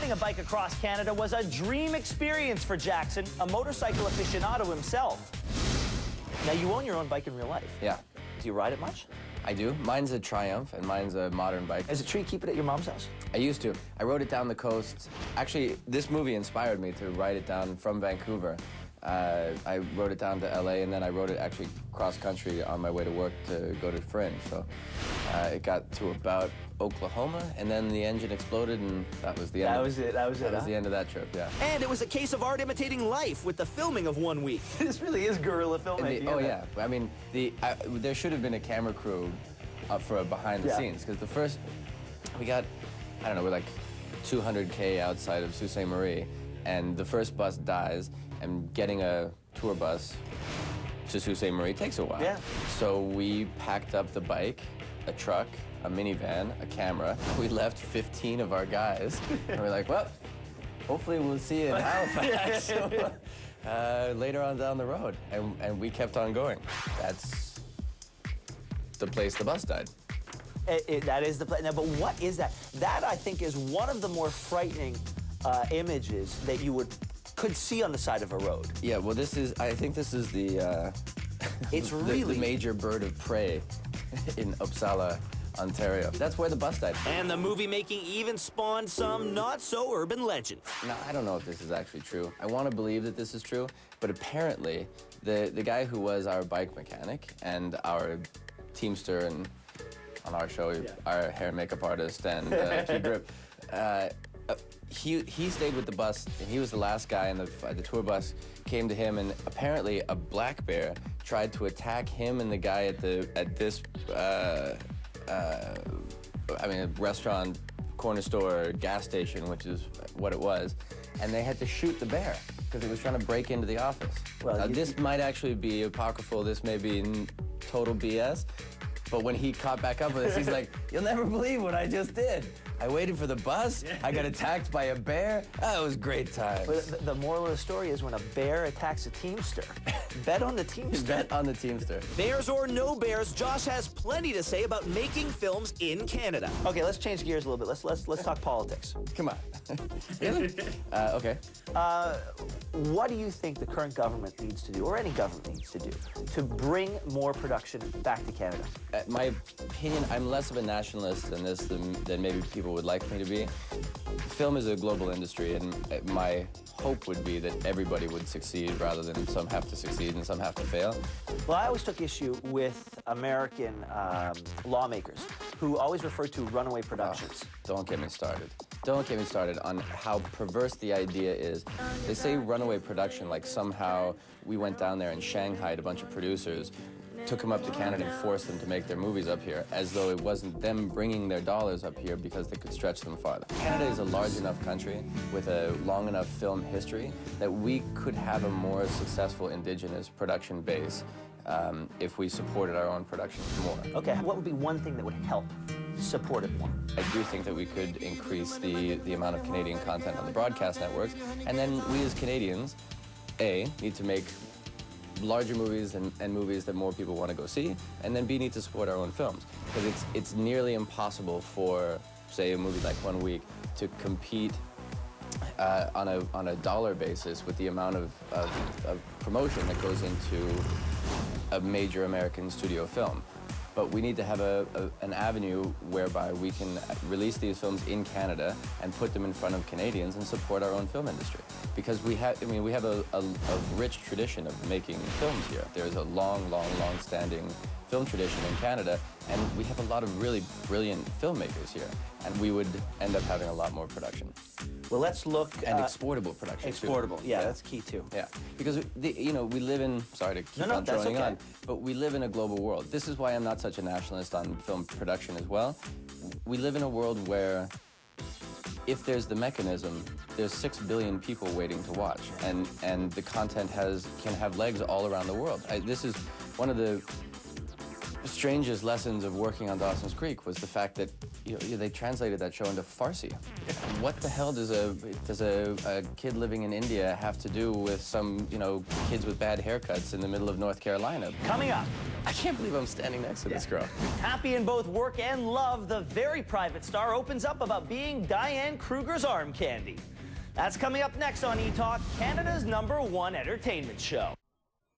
riding a bike across Canada was a dream experience for Jackson, a motorcycle aficionado himself. Now, you own your own bike in real life. Yeah. Do you ride it much? I do. Mine's a Triumph, and mine's a modern bike. Is it true you keep it at your mom's house? I used to. I rode it down the coast. Actually, this movie inspired me to ride it down from Vancouver. I rode it down to LA, and then I rode it actually cross-country on my way to work to go to Fringe. So it got to about Oklahoma, and then the engine exploded, and that was the end. That was it. That was the end of that trip, yeah. And it was a case of art imitating life with the filming of 1 week. This really is guerrilla filmmaking. Oh, yeah. I mean, there should have been a camera crew for behind the scenes, because the first, we got, I don't know, we're like 200K outside of Sault Ste. Marie, and the first bus dies, and getting a tour bus to Sault Ste. Marie takes a while. Yeah. So we packed up the bike, a truck, a minivan, a camera. We left 15 of our guys, and we're like, well, hopefully we'll see you in Halifax later on down the road. And we kept on going. That's the place the bus died. That is the place. Now, but what is that? That, I think, is one of the more frightening images that you could see on the side of a road. Yeah, well, I think this is the, it's the major bird of prey in Uppsala, Ontario. That's where the bus died. And the movie making even spawned some not-so-urban legends. Now, I don't know if this is actually true. I want to believe that this is true, but apparently the guy who was our bike mechanic and our teamster and on our show, our hair and makeup artist and key grip, he stayed with the bus, and he was the last guy, and the tour bus came to him, and apparently a black bear tried to attack him and the guy at this a restaurant, corner store, gas station, which is what it was, and they had to shoot the bear because it was trying to break into the office. Well, this might actually be apocryphal. This may be total BS. But when he caught back up with us, he's like, "You'll never believe what I just did. I waited for the bus. I got attacked by a bear. Oh, it was great times." But the moral of the story is when a bear attacks a teamster, bet on the teamster. Bet on the teamster. Bears or no bears, Josh has plenty to say about making films in Canada. Okay, let's change gears a little bit. Let's talk politics. Come on. Really? Okay. What do you think the current government needs to do, or any government needs to do, to bring more production back to Canada? My opinion, I'm less of a nationalist in this than maybe people would like me to be. Film is a global industry, and my hope would be that everybody would succeed rather than some have to succeed and some have to fail. Well, I always took issue with American lawmakers who always referred to runaway productions. Oh, don't get me started. Don't get me started on how perverse the idea is. They say runaway production like somehow we went down there and shanghaied a bunch of producers, took them up to Canada and forced them to make their movies up here, as though it wasn't them bringing their dollars up here because they could stretch them farther. Canada is a large enough country with a long enough film history that we could have a more successful indigenous production base if we supported our own productions more. Okay, what would be one thing that would help support it more? I do think that we could increase the amount of Canadian content on the broadcast networks, and then we as Canadians, A, need to make larger movies and movies that more people want to go see, and then B, need to support our own films. Because it's nearly impossible for, say, a movie like 1 Week to compete on a dollar basis with the amount of promotion that goes into a major American studio film. But we need to have an avenue whereby we can release these films in Canada and put them in front of Canadians and support our own film industry. Because we have a rich tradition of making films here. There's a long-standing film tradition in Canada, and we have a lot of really brilliant filmmakers here. And we would end up having a lot more production. Well, let's look... And exportable production, Exportable, yeah, that's key, too. Yeah, because, we live in... Sorry to keep on droning on, but we live in a global world. This is why I'm not such a nationalist on film production as well. We live in a world where if there's the mechanism, there's 6 billion people waiting to watch, and the content can have legs all around the world. This is one of the strangest lessons of working on Dawson's Creek was the fact that they translated that show into Farsi. What the hell does a kid living in India have to do with some kids with bad haircuts in the middle of North Carolina? Coming up. I can't believe I'm standing next to this girl. Happy in both work and love, the very private star opens up about being Diane Kruger's arm candy. That's coming up next on eTalk, Canada's #1 entertainment show.